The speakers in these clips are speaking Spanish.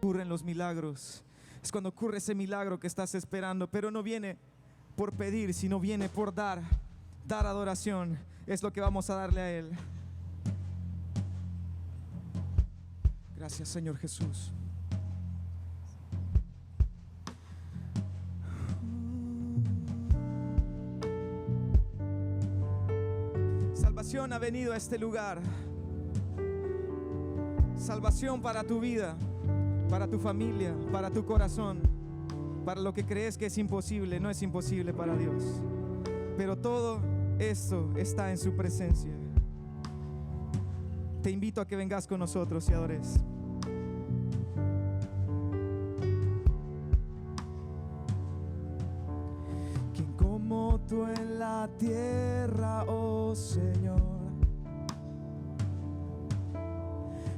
ocurren los milagros. Es cuando ocurre ese milagro que estás esperando, pero no viene por pedir, sino viene por dar adoración. Es lo que vamos a darle a Él. Gracias, Señor Jesús. Salvación ha venido a este lugar. Salvación para tu vida, para tu familia, para tu corazón, para lo que crees que es imposible. No es imposible para Dios, pero todo esto está en su presencia. Te invito a que vengas con nosotros y adores. ¿Quién como tú en la tierra, oh Señor?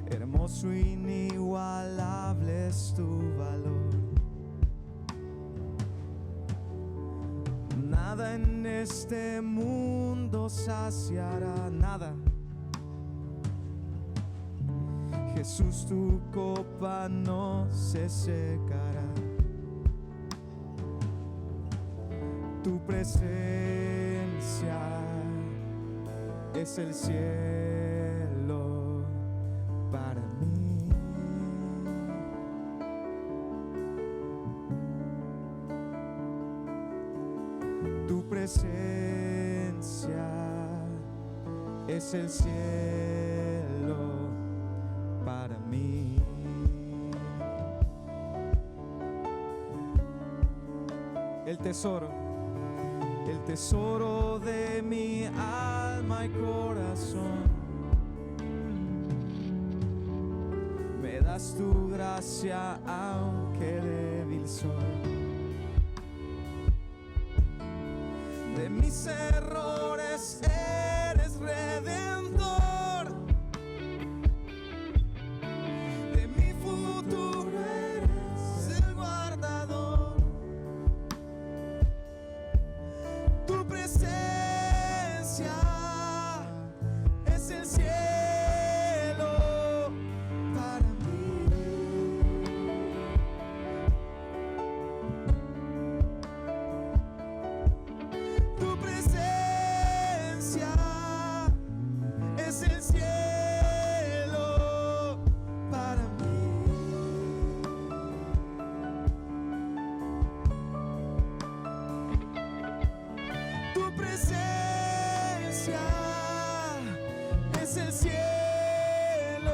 Hermoso, inigualable es tu valor. Nada en este mundo saciará, nada. Jesús, tu copa no se secará. Tu presencia es el cielo para mí. Tu presencia es el cielo para mí. El tesoro de mi alma y corazón. Me das tu gracia aunque débil soy. De mis errores eres redentor. De mi futuro eres el guardador. Tu presencia es el cielo para mí. Tu presencia es el cielo para mí. Tu presencia es el cielo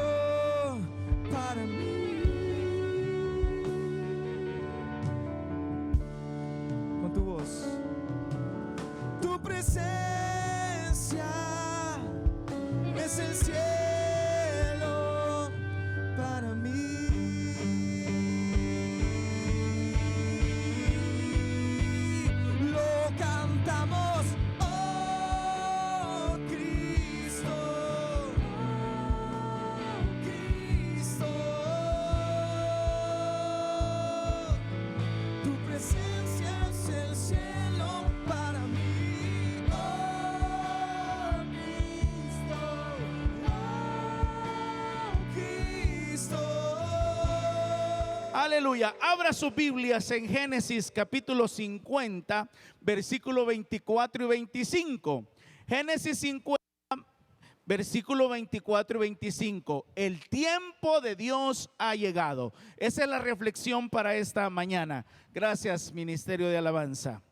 para mí. Con tu voz. Tu presencia es el cielo para mí. Lo cantamos, oh Cristo, Cristo. Tu presencia es el cielo para mí, oh Cristo, oh Cristo. Aleluya. Abra sus Biblias en Génesis capítulo 50, versículo 24 y 25. Génesis 50, versículo 24 y 25. El tiempo de Dios ha llegado. Esa es la reflexión para esta mañana. Gracias, Ministerio de Alabanza.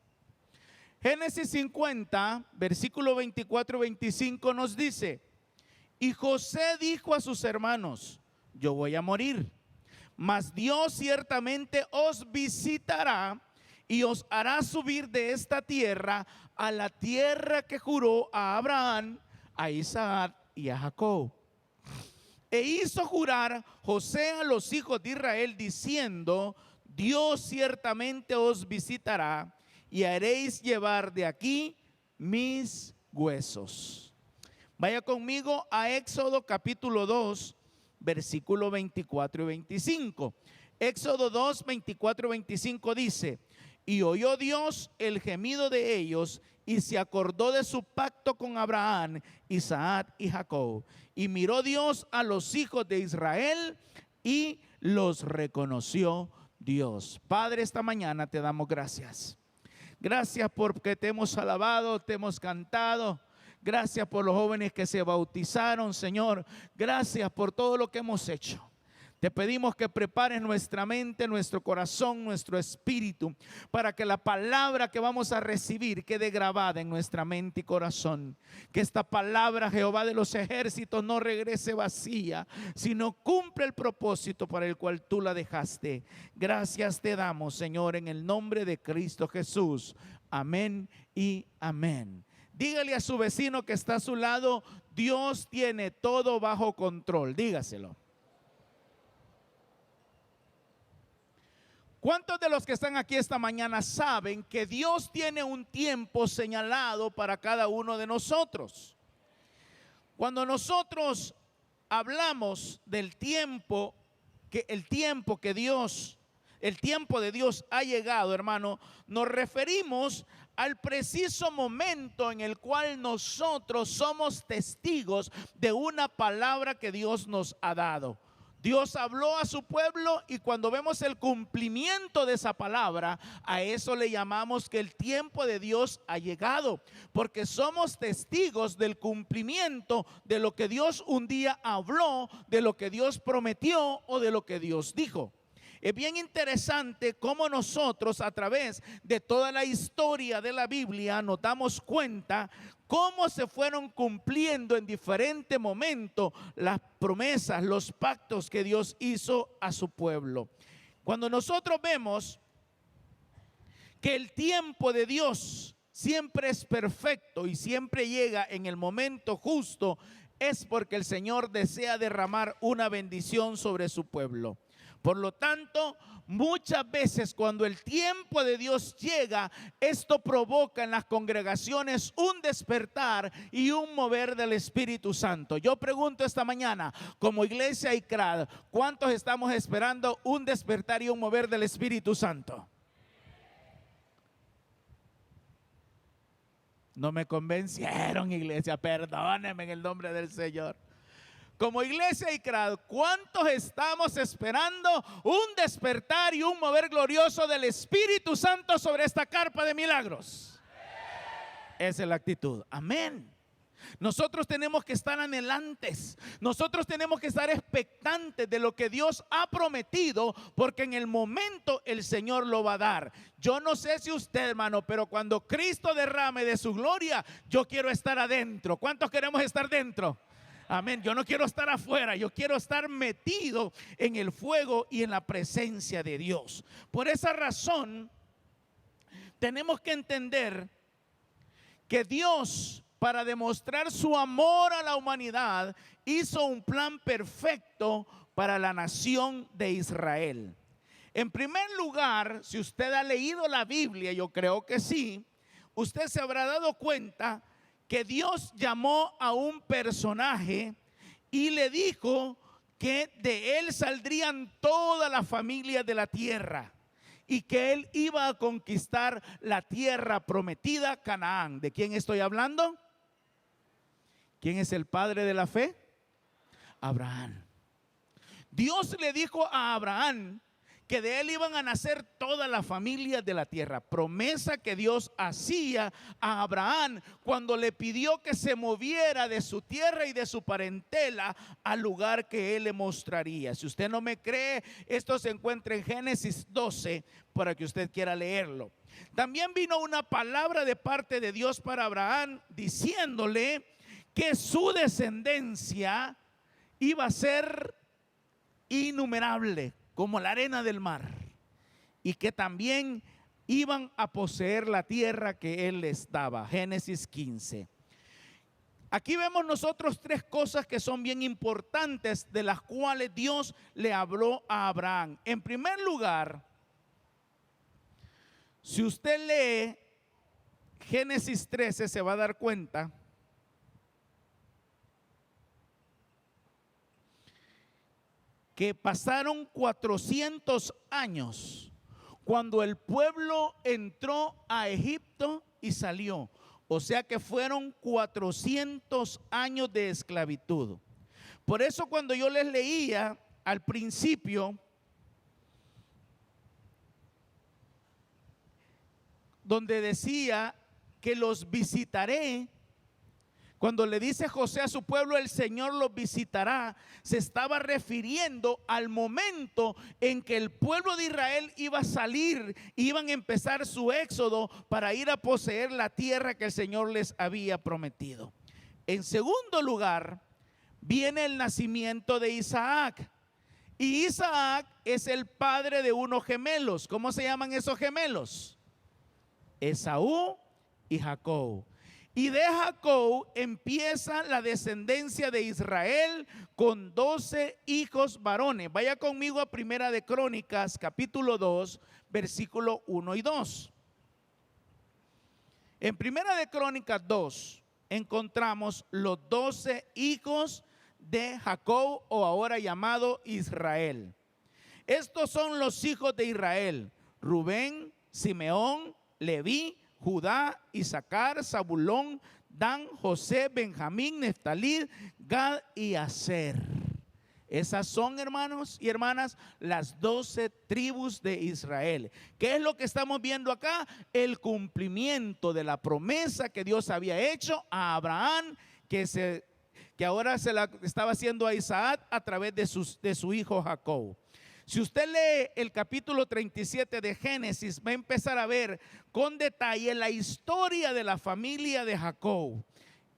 Génesis 50, versículo 24 y 25 nos dice: y José dijo a sus hermanos: yo voy a morir, mas Dios ciertamente os visitará y os hará subir de esta tierra a la tierra que juró a Abraham, a Isaac y a Jacob. E hizo jurar José a los hijos de Israel diciendo: Dios ciertamente os visitará y haréis llevar de aquí mis huesos. Vaya conmigo a Éxodo capítulo 2, versículo 24 y 25. Éxodo 2, 24 y 25 dice: y oyó Dios el gemido de ellos y se acordó de su pacto con Abraham, Isaac y Jacob. Y miró Dios a los hijos de Israel y los reconoció Dios. Padre, esta mañana te damos gracias. Gracias porque te hemos alabado, te hemos cantado. Gracias por los jóvenes que se bautizaron, Señor. Gracias por todo lo que hemos hecho. Te pedimos que prepares nuestra mente, nuestro corazón, nuestro espíritu, para que la palabra que vamos a recibir quede grabada en nuestra mente y corazón. Que esta palabra, Jehová de los ejércitos, no regrese vacía, sino cumple el propósito para el cual tú la dejaste. Gracias te damos, Señor, en el nombre de Cristo Jesús. Amén y amén. Dígale a su vecino que está a su lado: Dios tiene todo bajo control. Dígaselo. ¿Cuántos de los que están aquí esta mañana saben que Dios tiene un tiempo señalado para cada uno de nosotros? Cuando nosotros hablamos del tiempo, el tiempo de Dios ha llegado, hermano, nos referimos al preciso momento en el cual nosotros somos testigos de una palabra que Dios nos ha dado. Dios habló a su pueblo y cuando vemos el cumplimiento de esa palabra, a eso le llamamos que el tiempo de Dios ha llegado, porque somos testigos del cumplimiento de lo que Dios un día habló, de lo que Dios prometió o de lo que Dios dijo. Es bien interesante cómo nosotros a través de toda la historia de la Biblia nos damos cuenta cómo se fueron cumpliendo en diferentes momentos las promesas, los pactos que Dios hizo a su pueblo. Cuando nosotros vemos que el tiempo de Dios siempre es perfecto y siempre llega en el momento justo, es porque el Señor desea derramar una bendición sobre su pueblo. Por lo tanto, muchas veces cuando el tiempo de Dios llega, esto provoca en las congregaciones un despertar y un mover del Espíritu Santo. Yo pregunto esta mañana, como iglesia ICRAD, ¿cuántos estamos esperando un despertar y un mover del Espíritu Santo? No me convencieron, iglesia, perdónenme en el nombre del Señor. Como iglesia ICRAD, ¿cuántos estamos esperando un despertar y un mover glorioso del Espíritu Santo sobre esta carpa de milagros? Esa es la actitud. Amén. Nosotros tenemos que estar anhelantes, nosotros tenemos que estar expectantes de lo que Dios ha prometido, porque en el momento el Señor lo va a dar. Yo no sé si usted, hermano, pero cuando Cristo derrame de su gloria, yo quiero estar adentro. ¿Cuántos queremos estar dentro? Amén. Yo no quiero estar afuera, yo quiero estar metido en el fuego y en la presencia de Dios. Por esa razón, tenemos que entender que Dios, para demostrar su amor a la humanidad, hizo un plan perfecto para la nación de Israel. En primer lugar, si usted ha leído la Biblia, yo creo que sí, usted se habrá dado cuenta que Dios llamó a un personaje y le dijo que de él saldrían todas las familias de la tierra y que él iba a conquistar la tierra prometida, Canaán. ¿De quién estoy hablando? ¿Quién es el padre de la fe? Abraham. Dios le dijo a Abraham que de él iban a nacer todas las familias de la tierra. Promesa que Dios hacía a Abraham cuando le pidió que se moviera de su tierra y de su parentela al lugar que él le mostraría. Si usted no me cree, esto se encuentra en Génesis 12 para que usted quiera leerlo. También vino una palabra de parte de Dios para Abraham diciéndole que su descendencia iba a ser innumerable como la arena del mar, y que también iban a poseer la tierra que él les daba. Génesis 15. Aquí vemos nosotros tres cosas que son bien importantes, de las cuales Dios le habló a Abraham. En primer lugar, si usted lee Génesis 13, se va a dar cuenta que pasaron 400 años cuando el pueblo entró a Egipto y salió. O sea que fueron 400 años de esclavitud. Por eso cuando yo les leía al principio donde decía que los visitaré. Cuando le dice José a su pueblo, el Señor los visitará, se estaba refiriendo al momento en que el pueblo de Israel iba a salir, iban a empezar su éxodo para ir a poseer la tierra que el Señor les había prometido. En segundo lugar, viene el nacimiento de Isaac. Y Isaac es el padre de unos gemelos. ¿Cómo se llaman esos gemelos? Esaú y Jacob. Y de Jacob empieza la descendencia de Israel con 12 hijos varones. Vaya conmigo a Primera de Crónicas, capítulo 2, versículo 1 y 2. En Primera de Crónicas 2 encontramos los 12 hijos de Jacob, o ahora llamado Israel. Estos son los hijos de Israel: Rubén, Simeón, Leví, Judá, Isaacar, Zabulón, Dan, José, Benjamín, Neftalí, Gad y Aser. Esas son, hermanos y hermanas, las 12 tribus de Israel. ¿Qué es lo que estamos viendo acá? El cumplimiento de la promesa que Dios había hecho a Abraham, que ahora se la estaba haciendo a Isaac a través de su hijo Jacob. Si usted lee el capítulo 37 de Génesis, va a empezar a ver con detalle la historia de la familia de Jacob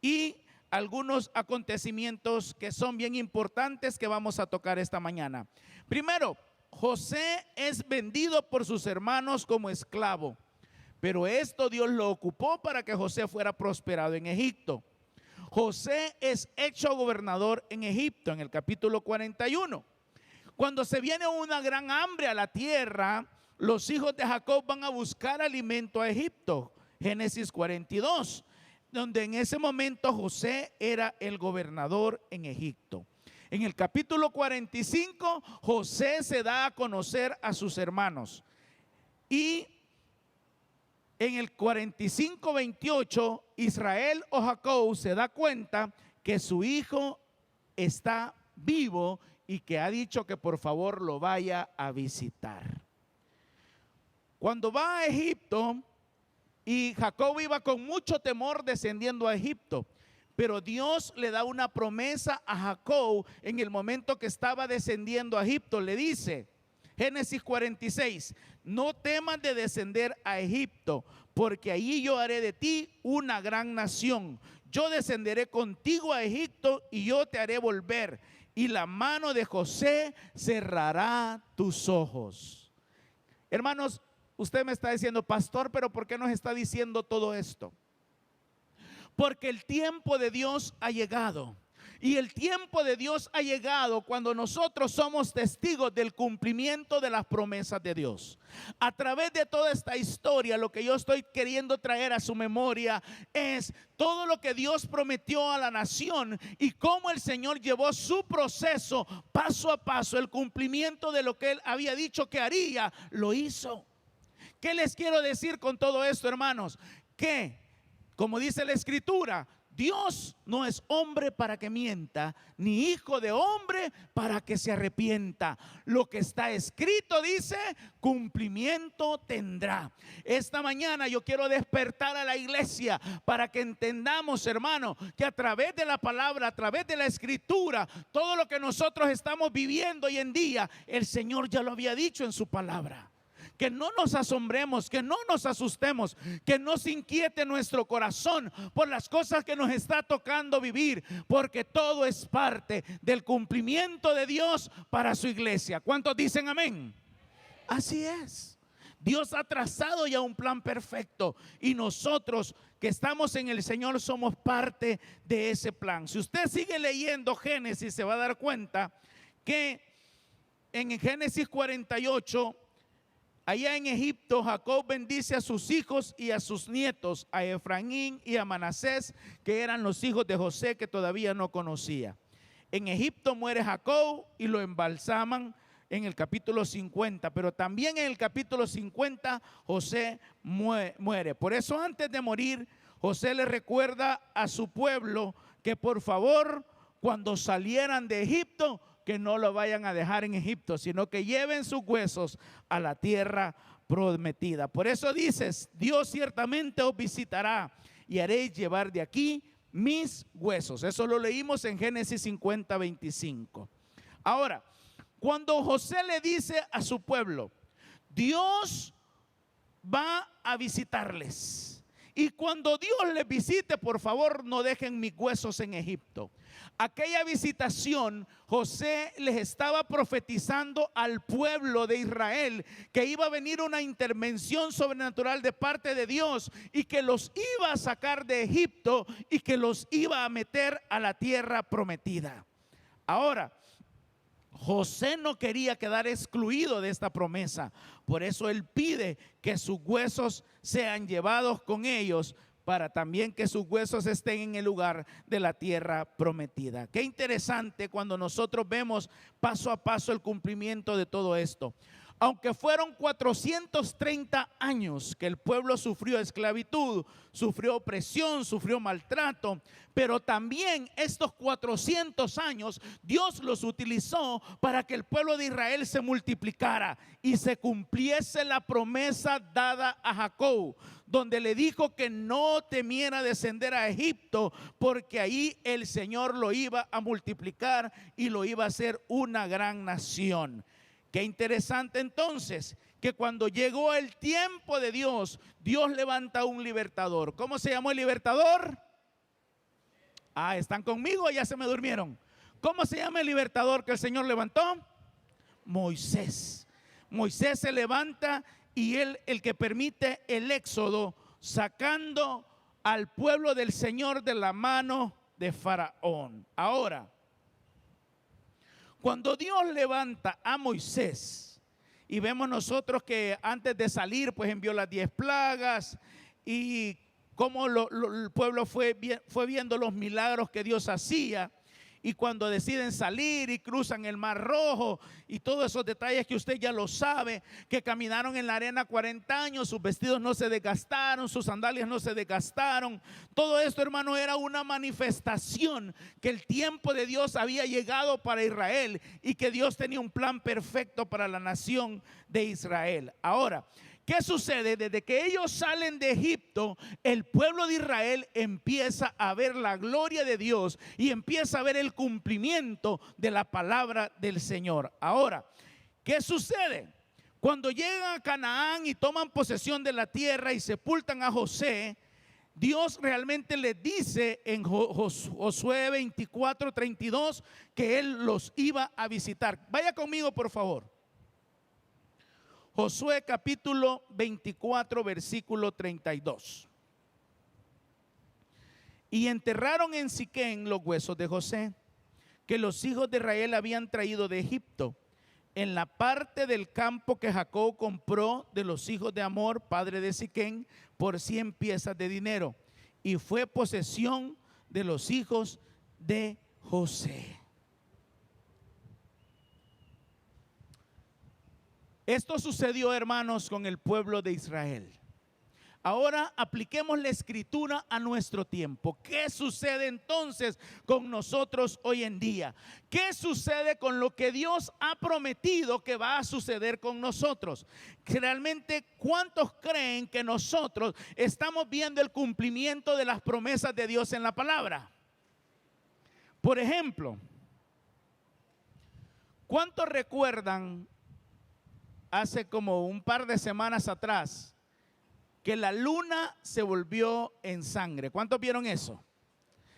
y algunos acontecimientos que son bien importantes que vamos a tocar esta mañana. Primero, José es vendido por sus hermanos como esclavo, pero esto Dios lo ocupó para que José fuera prosperado en Egipto. José es hecho gobernador en Egipto en el capítulo 41. Cuando se viene una gran hambre a la tierra, los hijos de Jacob van a buscar alimento a Egipto. Génesis 42, donde en ese momento José era el gobernador en Egipto. En el capítulo 45, José se da a conocer a sus hermanos. Y en el 45-28, Israel o Jacob se da cuenta que su hijo está vivo y que ha dicho que por favor lo vaya a visitar. Cuando va a Egipto, y Jacob iba con mucho temor descendiendo a Egipto, pero Dios le da una promesa a Jacob en el momento que estaba descendiendo a Egipto. Le dice, Génesis 46, no temas de descender a Egipto, porque allí yo haré de ti una gran nación. Yo descenderé contigo a Egipto y yo te haré volver, y la mano de José cerrará tus ojos. Hermanos, usted me está diciendo, pastor, pero ¿por qué nos está diciendo todo esto? Porque el tiempo de Dios ha llegado. Y el tiempo de Dios ha llegado cuando nosotros somos testigos del cumplimiento de las promesas de Dios. A través de toda esta historia, lo que yo estoy queriendo traer a su memoria es todo lo que Dios prometió a la nación y cómo el Señor llevó su proceso paso a paso. El cumplimiento de lo que Él había dicho que haría, lo hizo. ¿Qué les quiero decir con todo esto, hermanos? Que, como dice la Escritura, Dios no es hombre para que mienta, ni hijo de hombre para que se arrepienta. Lo que está escrito dice, cumplimiento tendrá. Esta mañana yo quiero despertar a la iglesia para que entendamos, hermano, que a través de la palabra, a través de la Escritura, todo lo que nosotros estamos viviendo hoy en día, el Señor ya lo había dicho en su palabra. Que no nos asombremos, que no nos asustemos, que no se inquiete nuestro corazón por las cosas que nos está tocando vivir, porque todo es parte del cumplimiento de Dios para su iglesia. ¿Cuántos dicen amén? Así es. Dios ha trazado ya un plan perfecto y nosotros que estamos en el Señor somos parte de ese plan. Si usted sigue leyendo Génesis, se va a dar cuenta que en Génesis 48, allá en Egipto, Jacob bendice a sus hijos y a sus nietos, a Efraín y a Manasés, que eran los hijos de José que todavía no conocía. En Egipto muere Jacob y lo embalsaman en el capítulo 50, pero también en el capítulo 50 José muere. Por eso antes de morir, José le recuerda a su pueblo que por favor, cuando salieran de Egipto, que no lo vayan a dejar en Egipto, sino que lleven sus huesos a la tierra prometida. Por eso dices, Dios ciertamente os visitará y haréis llevar de aquí mis huesos. Eso lo leímos en Génesis 50, 25. Ahora, cuando José le dice a su pueblo, Dios va a visitarles. Y cuando Dios les visite, por favor, no dejen mis huesos en Egipto. Aquella visitación, José les estaba profetizando al pueblo de Israel que iba a venir una intervención sobrenatural de parte de Dios y que los iba a sacar de Egipto y que los iba a meter a la tierra prometida. Ahora, José no quería quedar excluido de esta promesa. Por eso él pide que sus huesos sean llevados con ellos, para también que sus huesos estén en el lugar de la tierra prometida. Qué interesante cuando nosotros vemos paso a paso el cumplimiento de todo esto. Aunque fueron 430 años que el pueblo sufrió esclavitud, sufrió opresión, sufrió maltrato, pero también estos 400 años Dios los utilizó para que el pueblo de Israel se multiplicara y se cumpliese la promesa dada a Jacob, donde le dijo que no temiera descender a Egipto, porque ahí el Señor lo iba a multiplicar y lo iba a hacer una gran nación. Qué interesante entonces que cuando llegó el tiempo de Dios, Dios levanta un libertador. ¿Cómo se llamó el libertador? Ah, ¿están conmigo o ya se me durmieron? ¿Cómo se llama el libertador que el Señor levantó? Moisés. Moisés se levanta y él el que permite el éxodo, sacando al pueblo del Señor de la mano de Faraón. Ahora, cuando Dios levanta a Moisés, y vemos nosotros que antes de salir pues envió las 10 plagas y cómo el pueblo fue viendo los milagros que Dios hacía, y cuando deciden salir y cruzan el Mar Rojo y todos esos detalles que usted ya lo sabe, que caminaron en la arena 40 años, sus vestidos no se desgastaron, sus sandalias no se desgastaron. Todo esto, hermano, era una manifestación que el tiempo de Dios había llegado para Israel y que Dios tenía un plan perfecto para la nación de Israel. Ahora, ¿qué sucede? Desde que ellos salen de Egipto, el pueblo de Israel empieza a ver la gloria de Dios y empieza a ver el cumplimiento de la palabra del Señor. Ahora, ¿qué sucede? Cuando llegan a Canaán y toman posesión de la tierra y sepultan a José, Dios realmente les dice en Josué 24:32 que Él los iba a visitar. Vaya conmigo, por favor. Josué capítulo 24, versículo 32. Y enterraron en Siquén los huesos de José, que los hijos de Israel habían traído de Egipto, en la parte del campo que Jacob compró de los hijos de Amor, padre de Siquén, por 100 piezas de dinero. Y fue posesión de los hijos de José. Esto sucedió, hermanos, con el pueblo de Israel. Ahora apliquemos la escritura a nuestro tiempo. ¿Qué sucede entonces con nosotros hoy en día? ¿Qué sucede con lo que Dios ha prometido que va a suceder con nosotros? Realmente, ¿cuántos creen que nosotros estamos viendo el cumplimiento de las promesas de Dios en la palabra? Por ejemplo, ¿cuántos recuerdan hace como un par de semanas atrás que la luna se volvió en sangre? ¿Cuántos vieron eso?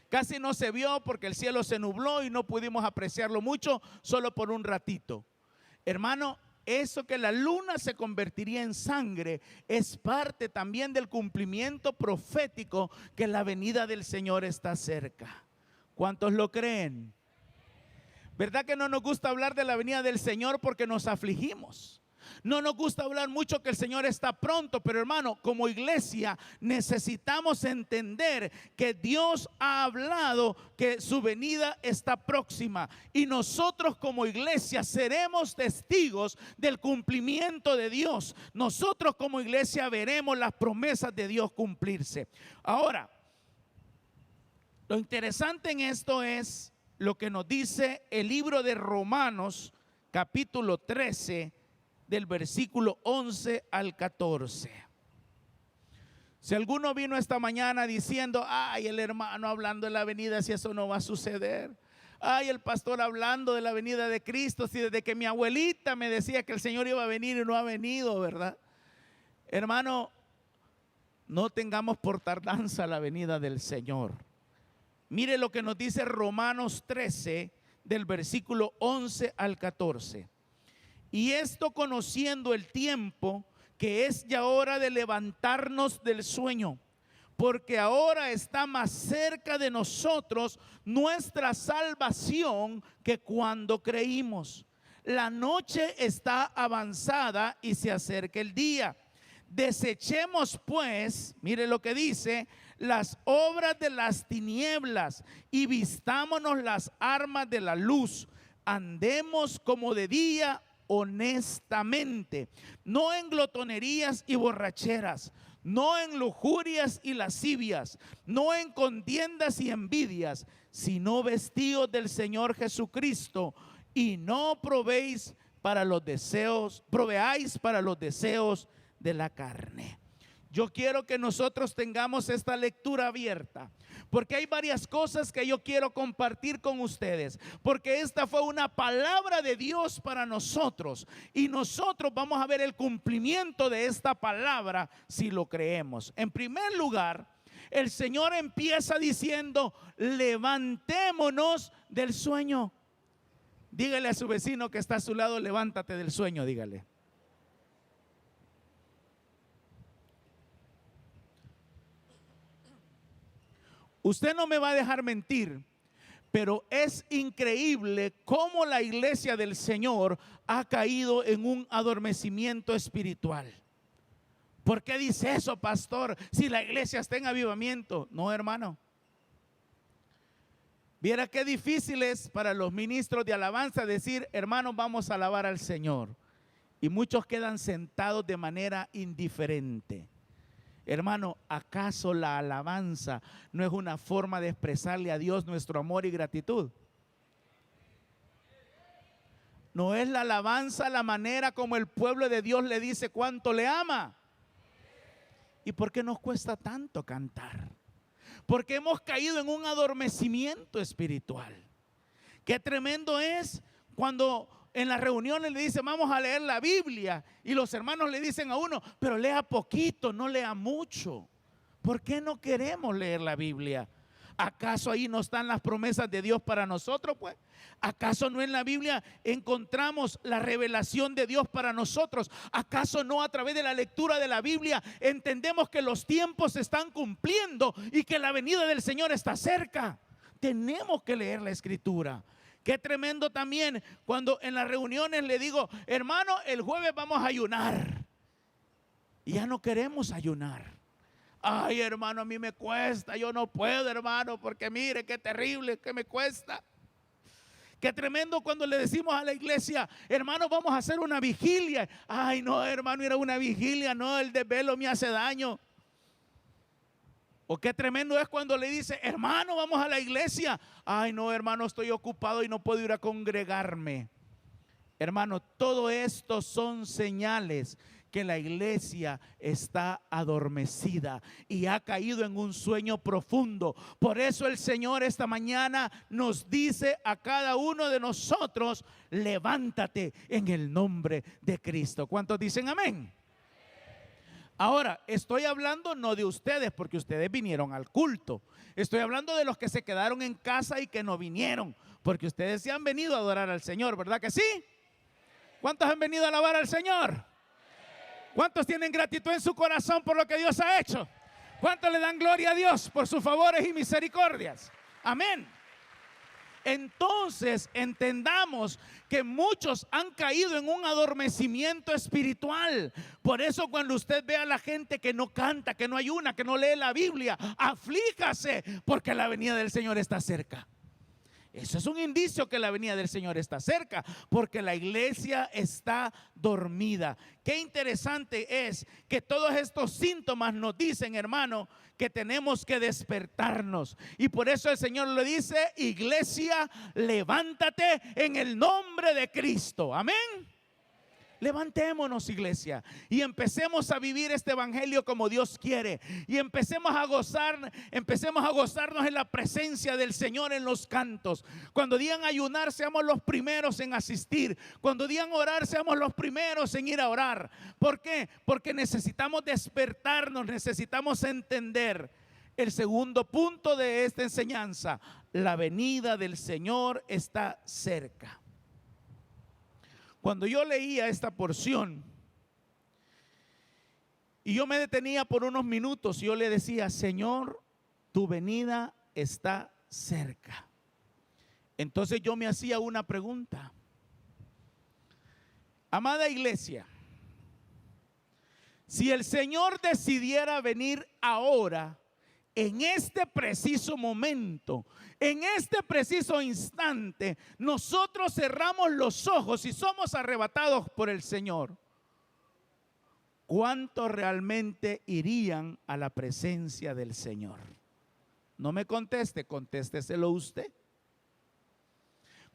Casi no se vio porque el cielo se nubló y no pudimos apreciarlo mucho, solo por un ratito. Hermano, eso que la luna se convertiría en sangre es parte también del cumplimiento profético, que la venida del Señor está cerca. ¿Cuántos lo creen? ¿Verdad que no nos gusta hablar de la venida del Señor porque nos afligimos? No nos gusta hablar mucho que el Señor está pronto, pero hermano, como iglesia necesitamos entender que Dios ha hablado que su venida está próxima, y nosotros como iglesia seremos testigos del cumplimiento de Dios. Nosotros como iglesia veremos las promesas de Dios cumplirse. Ahora, lo interesante en esto es lo que nos dice el libro de Romanos capítulo 13, del versículo 11 al 14. Si alguno vino esta mañana diciendo, ay, el hermano hablando de la venida, si eso no va a suceder. Ay, el pastor hablando de la venida de Cristo, si desde que mi abuelita me decía que el Señor iba a venir y no ha venido, ¿verdad? Hermano, no tengamos por tardanza la venida del Señor. Mire lo que nos dice Romanos 13, del versículo 11 al 14. Y esto conociendo el tiempo, que es ya hora de levantarnos del sueño, porque ahora está más cerca de nosotros nuestra salvación que cuando creímos. La noche está avanzada y se acerca el día. Desechemos pues, mire lo que dice, las obras de las tinieblas y vistámonos las armas de la luz. Andemos como de día, honestamente, no en glotonerías y borracheras, no en lujurias y lascivias, no en contiendas y envidias, sino vestidos del Señor Jesucristo, y no proveáis para los deseos de la carne. Yo quiero que nosotros tengamos esta lectura abierta, porque hay varias cosas que yo quiero compartir con ustedes, porque esta fue una palabra de Dios para nosotros, y nosotros vamos a ver el cumplimiento de esta palabra si lo creemos. En primer lugar, el Señor empieza diciendo, levantémonos del sueño. Dígale a su vecino que está a su lado, levántate del sueño, dígale. Usted no me va a dejar mentir, pero es increíble cómo la iglesia del Señor ha caído en un adormecimiento espiritual. ¿Por qué dice eso, pastor? Si la iglesia está en avivamiento. No, hermano. Viera qué difícil es para los ministros de alabanza decir, hermanos, vamos a alabar al Señor. Y muchos quedan sentados de manera indiferente. Hermano, ¿acaso la alabanza no es una forma de expresarle a Dios nuestro amor y gratitud? ¿No es la alabanza la manera como el pueblo de Dios le dice cuánto le ama? ¿Y por qué nos cuesta tanto cantar? Porque hemos caído en un adormecimiento espiritual. Qué tremendo es cuando en las reuniones le dicen vamos a leer la Biblia y los hermanos le dicen a uno, pero lea poquito, no lea mucho. ¿Por qué no queremos leer la Biblia? ¿Acaso ahí no están las promesas de Dios para nosotros, pues? ¿Acaso no en la Biblia encontramos la revelación de Dios para nosotros? ¿Acaso no a través de la lectura de la Biblia entendemos que los tiempos se están cumpliendo y que la venida del Señor está cerca? Tenemos que leer la Escritura. Qué tremendo también cuando en las reuniones le digo, hermano, el jueves vamos a ayunar. Y ya no queremos ayunar. Ay, hermano, a mí me cuesta, yo no puedo, hermano, porque mire qué terrible que me cuesta. Qué tremendo cuando le decimos a la iglesia, hermano, vamos a hacer una vigilia. Ay, no, hermano, ir a una vigilia, no, el desvelo me hace daño. O qué tremendo es cuando le dice, hermano, vamos a la iglesia. Ay, no, hermano, estoy ocupado y no puedo ir a congregarme. Hermano, todo esto son señales que la iglesia está adormecida y ha caído en un sueño profundo. Por eso el Señor esta mañana nos dice a cada uno de nosotros, levántate en el nombre de Cristo. ¿Cuántos dicen amén? Ahora, estoy hablando no de ustedes porque ustedes vinieron al culto. Estoy hablando de los que se quedaron en casa y que no vinieron, porque ustedes se han venido a adorar al Señor, ¿verdad que sí? ¿Cuántos han venido a alabar al Señor? ¿Cuántos tienen gratitud en su corazón por lo que Dios ha hecho? ¿Cuántos le dan gloria a Dios por sus favores y misericordias? Amén. Entonces entendamos que muchos han caído en un adormecimiento espiritual. Por eso cuando usted ve a la gente que no canta, que no ayuna, que no lee la Biblia, aflíjase porque la venida del Señor está cerca. Eso es un indicio que la venida del Señor está cerca, porque la iglesia está dormida. Qué interesante es que todos estos síntomas nos dicen, hermano, que tenemos que despertarnos. Y por eso el Señor le dice, iglesia, levántate en el nombre de Cristo. Amén. Levantémonos, iglesia, y empecemos a vivir este evangelio como Dios quiere. Y empecemos a gozarnos en la presencia del Señor en los cantos. Cuando digan ayunar, seamos los primeros en asistir. Cuando digan orar, seamos los primeros en ir a orar. ¿Por qué? Porque necesitamos despertarnos, necesitamos entender el segundo punto de esta enseñanza: la venida del Señor está cerca. Cuando yo leía esta porción y yo me detenía por unos minutos, yo le decía: Señor, tu venida está cerca. Entonces yo me hacía una pregunta. Amada iglesia, si el Señor decidiera venir ahora, en este preciso momento, en este preciso instante, nosotros cerramos los ojos y somos arrebatados por el Señor, ¿cuántos realmente irían a la presencia del Señor? No me conteste, contésteselo usted.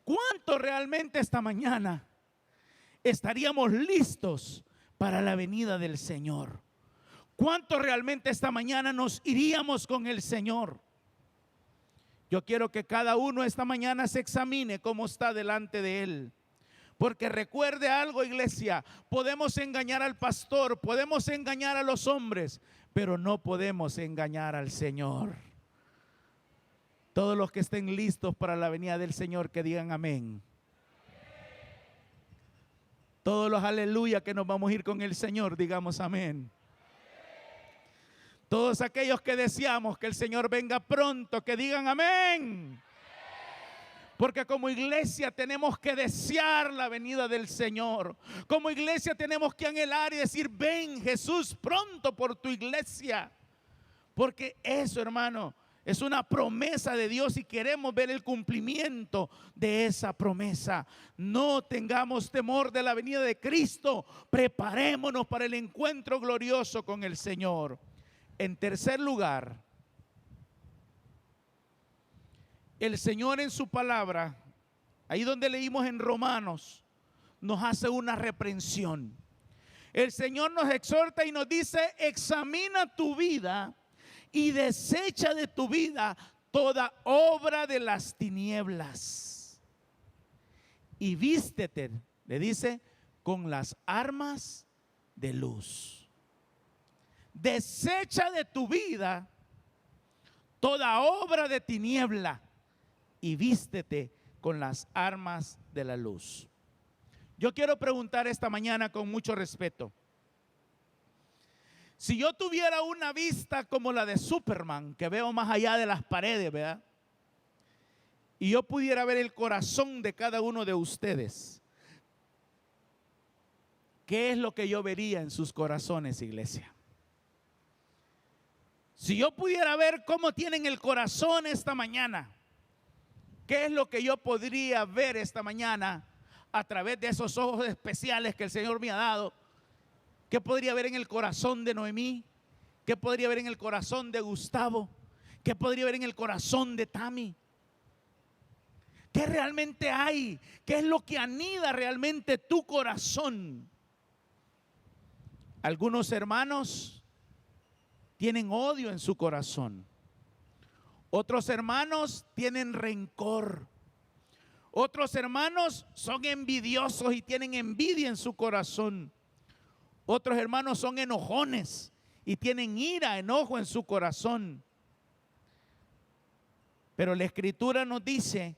¿Cuántos realmente esta mañana estaríamos listos para la venida del Señor? ¿Cuántos realmente esta mañana nos iríamos con el Señor? Yo quiero que cada uno esta mañana se examine cómo está delante de Él. Porque recuerde algo, iglesia: podemos engañar al pastor, podemos engañar a los hombres, pero no podemos engañar al Señor. Todos los que estén listos para la venida del Señor, que digan amén. Todos los aleluya que nos vamos a ir con el Señor, digamos amén. Todos aquellos que deseamos que el Señor venga pronto, que digan amén. Porque como iglesia tenemos que desear la venida del Señor. Como iglesia tenemos que anhelar y decir: ven Jesús pronto por tu iglesia. Porque eso, hermano, es una promesa de Dios y queremos ver el cumplimiento de esa promesa. No tengamos temor de la venida de Cristo. Preparémonos para el encuentro glorioso con el Señor. En tercer lugar, el Señor en su palabra, ahí donde leímos en Romanos, nos hace una reprensión. El Señor nos exhorta y nos dice: examina tu vida y desecha de tu vida toda obra de las tinieblas. Y vístete, le dice, con las armas de luz. Desecha de tu vida toda obra de tiniebla y vístete con las armas de la luz. Yo quiero preguntar esta mañana con mucho respeto: si yo tuviera una vista como la de Superman, que veo más allá de las paredes, ¿verdad? Y yo pudiera ver el corazón de cada uno de ustedes, ¿qué es lo que yo vería en sus corazones, iglesia? Si yo pudiera ver cómo tienen el corazón esta mañana, ¿qué es lo que yo podría ver esta mañana a través de esos ojos especiales que el Señor me ha dado? ¿Qué podría ver en el corazón de Noemí? ¿Qué podría ver en el corazón de Gustavo? ¿Qué podría ver en el corazón de Tami? ¿Qué realmente hay? ¿Qué es lo que anida realmente tu corazón? Algunos hermanos tienen odio en su corazón. Otros hermanos tienen rencor. Otros hermanos son envidiosos y tienen envidia en su corazón. Otros hermanos son enojones y tienen ira, enojo en su corazón. Pero la Escritura nos dice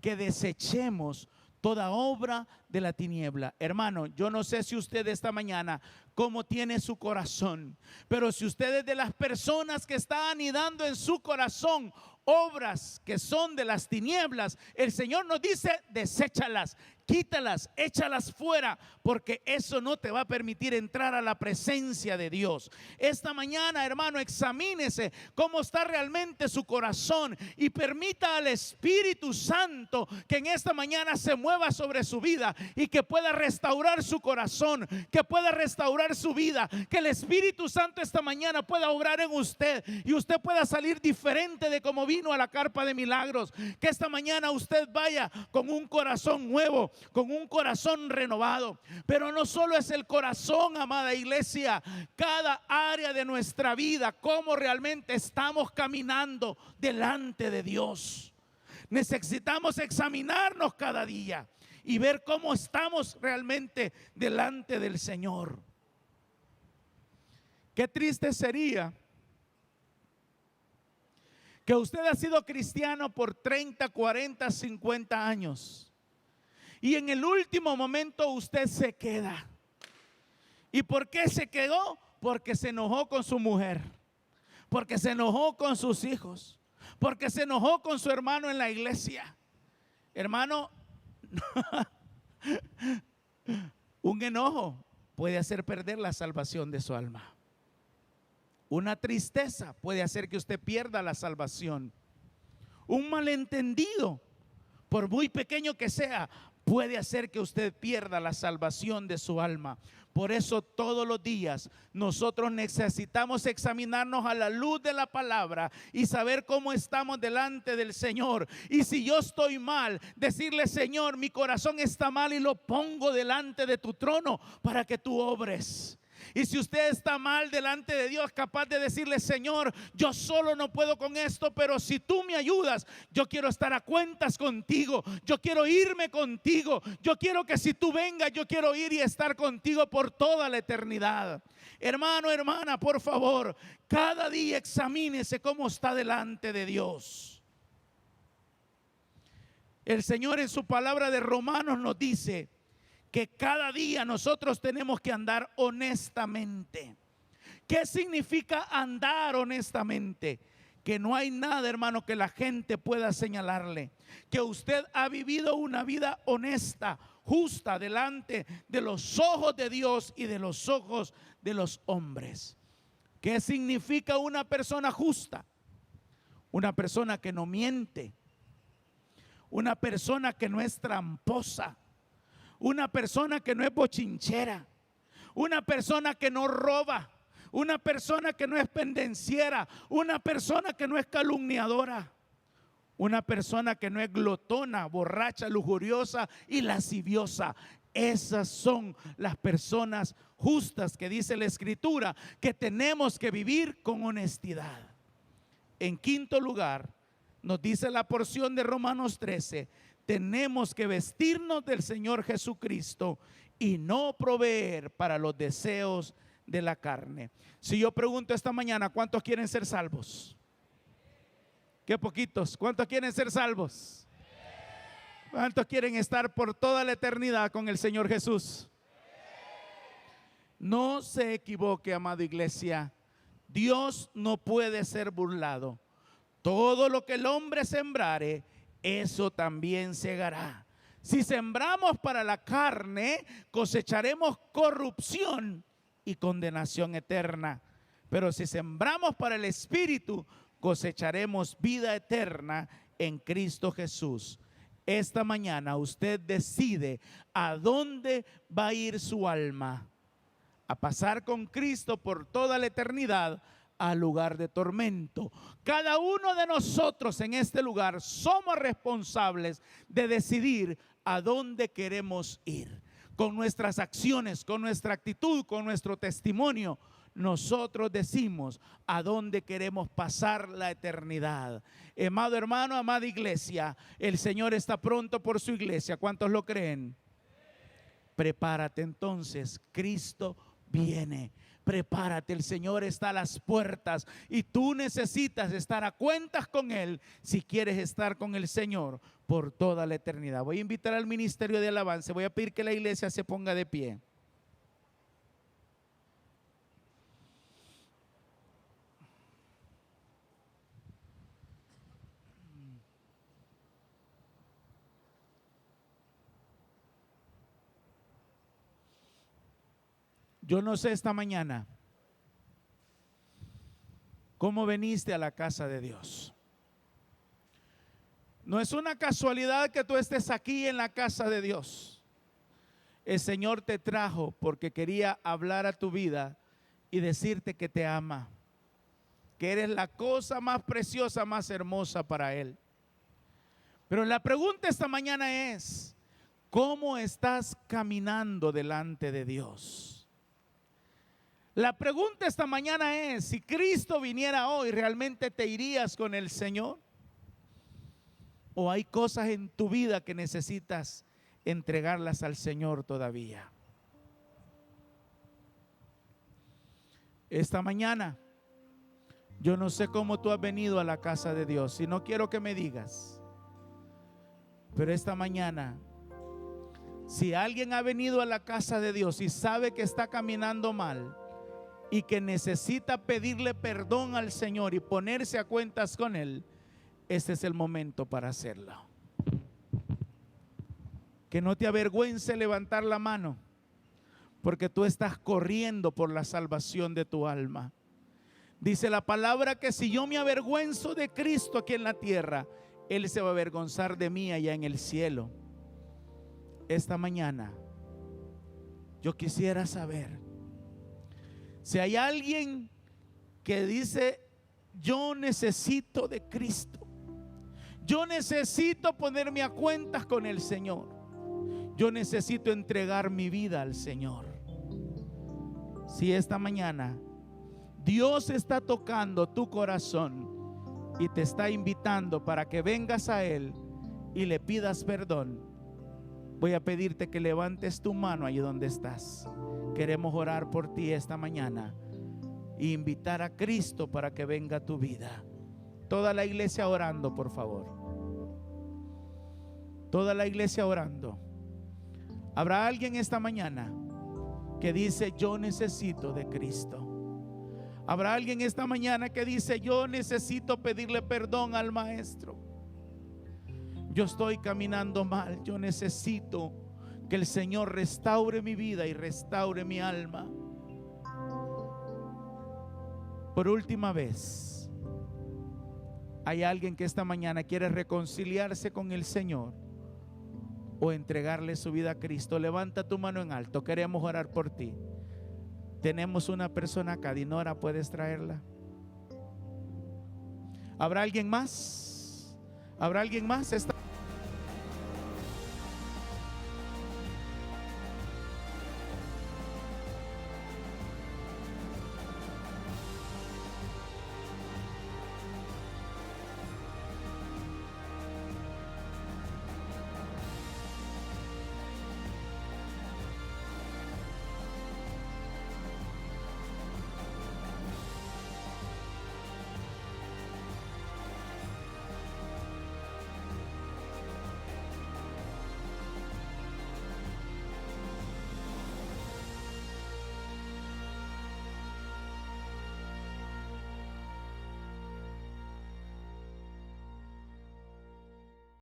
que desechemos toda obra de la tiniebla. Hermano, yo no sé si usted esta mañana cómo tiene su corazón, pero si usted es de las personas que está anidando en su corazón obras que son de las tinieblas, el Señor nos dice: deséchalas, quítalas, échalas fuera, porque eso no te va a permitir entrar a la presencia de Dios. Esta mañana, hermano, examínese cómo está realmente su corazón y permita al Espíritu Santo que en esta mañana se mueva sobre su vida y que pueda restaurar su corazón, que pueda restaurar su vida, que el Espíritu Santo esta mañana pueda obrar en usted y usted pueda salir diferente de como vino a la carpa de milagros. Que esta mañana usted vaya con un corazón nuevo, con un corazón renovado. Pero no solo es el corazón, amada iglesia, cada área de nuestra vida, cómo realmente estamos caminando delante de Dios. Necesitamos examinarnos cada día y ver cómo estamos realmente delante del Señor. Qué triste sería que usted ha sido cristiano por 30, 40, 50 años y en el último momento usted se queda. ¿Y por qué se quedó? Porque se enojó con su mujer, porque se enojó con sus hijos, porque se enojó con su hermano en la iglesia. Hermano, un enojo puede hacer perder la salvación de su alma. Una tristeza puede hacer que usted pierda la salvación. Un malentendido, por muy pequeño que sea, puede hacer que usted pierda la salvación de su alma. Por eso todos los días nosotros necesitamos examinarnos a la luz de la palabra y saber cómo estamos delante del Señor. Y si yo estoy mal, decirle: Señor, mi corazón está mal y lo pongo delante de tu trono para que tú obres. Y si usted está mal delante de Dios, capaz de decirle: Señor, yo solo no puedo con esto, pero si tú me ayudas, yo quiero estar a cuentas contigo, yo quiero irme contigo, yo quiero que si tú vengas, yo quiero ir y estar contigo por toda la eternidad. Hermano, hermana, por favor, cada día examínese cómo está delante de Dios. El Señor en su palabra de Romanos nos dice que cada día nosotros tenemos que andar honestamente. ¿Qué significa andar honestamente? Que no hay nada, hermano, que la gente pueda señalarle. Que usted ha vivido una vida honesta, justa, delante de los ojos de Dios y de los ojos de los hombres. ¿Qué significa una persona justa? Una persona que no miente. Una persona que no es tramposa. Una persona que no es bochinchera, una persona que no roba, una persona que no es pendenciera, una persona que no es calumniadora, una persona que no es glotona, borracha, lujuriosa y lasciviosa. Esas son las personas justas que dice la Escritura que tenemos que vivir con honestidad. En quinto lugar, nos dice la porción de Romanos 13, tenemos que vestirnos del Señor Jesucristo y no proveer para los deseos de la carne. Si yo pregunto esta mañana, ¿cuántos quieren ser salvos? Qué poquitos. ¿Cuántos quieren ser salvos? ¿Cuántos quieren estar por toda la eternidad con el Señor Jesús? No se equivoque, amada iglesia. Dios no puede ser burlado. Todo lo que el hombre sembrare, eso también segará. Si sembramos para la carne, cosecharemos corrupción y condenación eterna. Pero si sembramos para el Espíritu, cosecharemos vida eterna en Cristo Jesús. Esta mañana usted decide a dónde va a ir su alma. A pasar con Cristo por toda la eternidad, al lugar de tormento. Cada uno de nosotros en este lugar somos responsables de decidir a dónde queremos ir. Con nuestras acciones, con nuestra actitud, con nuestro testimonio, nosotros decimos a dónde queremos pasar la eternidad. Amado hermano, amada iglesia, el Señor está pronto por su iglesia. ¿Cuántos lo creen? Prepárate entonces, Cristo viene. Prepárate, el Señor está a las puertas y tú necesitas estar a cuentas con Él si quieres estar con el Señor por toda la eternidad. Voy a invitar al ministerio de alabanza, voy a pedir que la iglesia se ponga de pie. Yo no sé esta mañana cómo veniste a la casa de Dios. No es una casualidad que tú estés aquí en la casa de Dios. El Señor te trajo porque quería hablar a tu vida y decirte que te ama, que eres la cosa más preciosa, más hermosa para Él. Pero la pregunta esta mañana es: ¿Cómo estás caminando delante de Dios? La pregunta esta mañana es, si Cristo viniera hoy, ¿realmente te irías con el Señor? ¿O hay cosas en tu vida que necesitas entregarlas al Señor todavía? Esta mañana, yo no sé cómo tú has venido a la casa de Dios y no quiero que me digas, pero esta mañana, si alguien ha venido a la casa de Dios y sabe que está caminando mal y que necesita pedirle perdón al Señor y ponerse a cuentas con Él, este es el momento para hacerlo. Que no te avergüence levantar la mano, porque tú estás corriendo por la salvación de tu alma. Dice la palabra que si yo me avergüenzo de Cristo aquí en la tierra, Él se va a avergonzar de mí allá en el cielo. Esta mañana yo quisiera saber si hay alguien que dice: yo necesito de Cristo, yo necesito ponerme a cuentas con el Señor, yo necesito entregar mi vida al Señor. Si esta mañana Dios está tocando tu corazón y te está invitando para que vengas a Él y le pidas perdón, voy a pedirte que levantes tu mano ahí donde estás. Queremos orar por ti esta mañana e invitar a Cristo para que venga a tu vida. Toda la iglesia orando, por favor. Toda la iglesia orando. ¿Habrá alguien esta mañana que dice: yo necesito de Cristo? ¿Habrá alguien esta mañana que dice: yo necesito pedirle perdón al Maestro? Yo estoy caminando mal, yo necesito que el Señor restaure mi vida y restaure mi alma. Por última vez, ¿hay alguien que esta mañana quiere reconciliarse con el Señor o entregarle su vida a Cristo? Levanta tu mano en alto, queremos orar por ti. Tenemos una persona acá. Dinora, ¿puedes traerla? ¿Habrá alguien más? ¿Habrá alguien más?